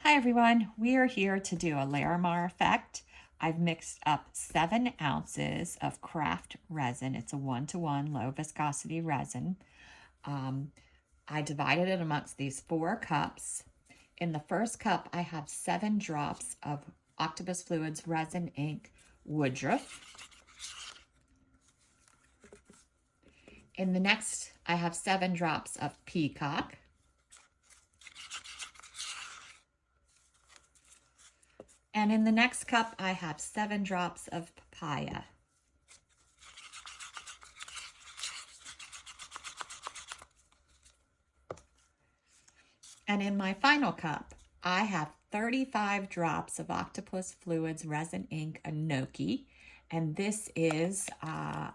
Hi everyone, we are here to do a Larimar effect. I've mixed up 7 ounces of craft resin. It's a 1-to-1 low viscosity resin. Um, I divided it amongst these 4 cups. In the first cup, I have 7 drops of Octopus Fluids Resin Ink Woodruff. In the next, I have 7 drops of Peacock. And in the next cup, I have 7 drops of papaya. And in my final cup, I have 35 drops of Octopus Fluids Resin Ink Enoki. And this is a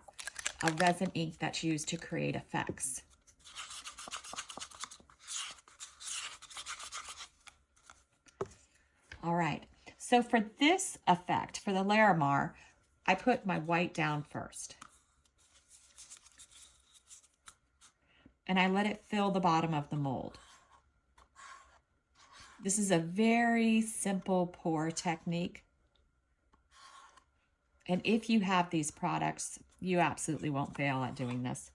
resin ink that's used to create effects. All right, so for this effect, for the Larimar, I put my white down first. And I let it fill the bottom of the mold. This is a very simple pour technique. And if you have these products, you absolutely won't fail at doing this.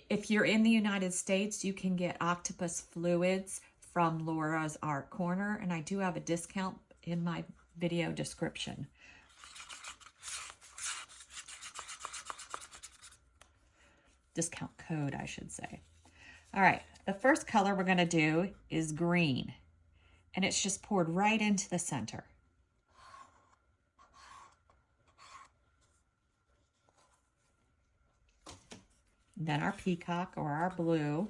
If you're in the United States, you can get Octopus Fluids from Laura's Art Corner, and I do have a discount in my video description. Discount code, I should say. All right, the first color we're going to do is green, and it's just poured right into the center. Then our peacock or our blue.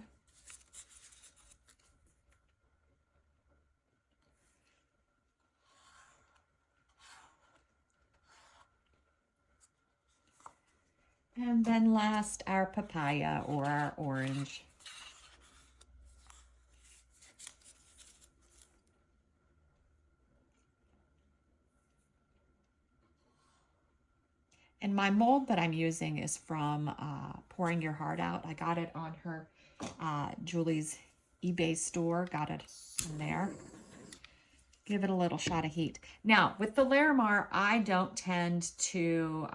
And then last, our papaya or our orange. And my mold that I'm using is from Pouring Your Heart Out. I got it on her Julie's eBay store. Got it in there. Give it a little shot of heat. Now, with the Larimar, I don't tend to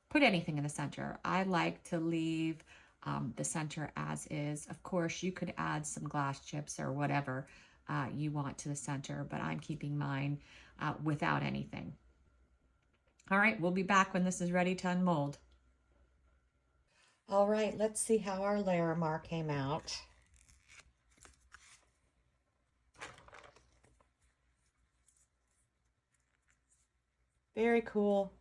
put anything in the center. I like to leave the center as is. Of course, you could add some glass chips or whatever you want to the center, but I'm keeping mine without anything. All right, we'll be back when this is ready to unmold. All right, let's see how our Larimar came out. Very cool.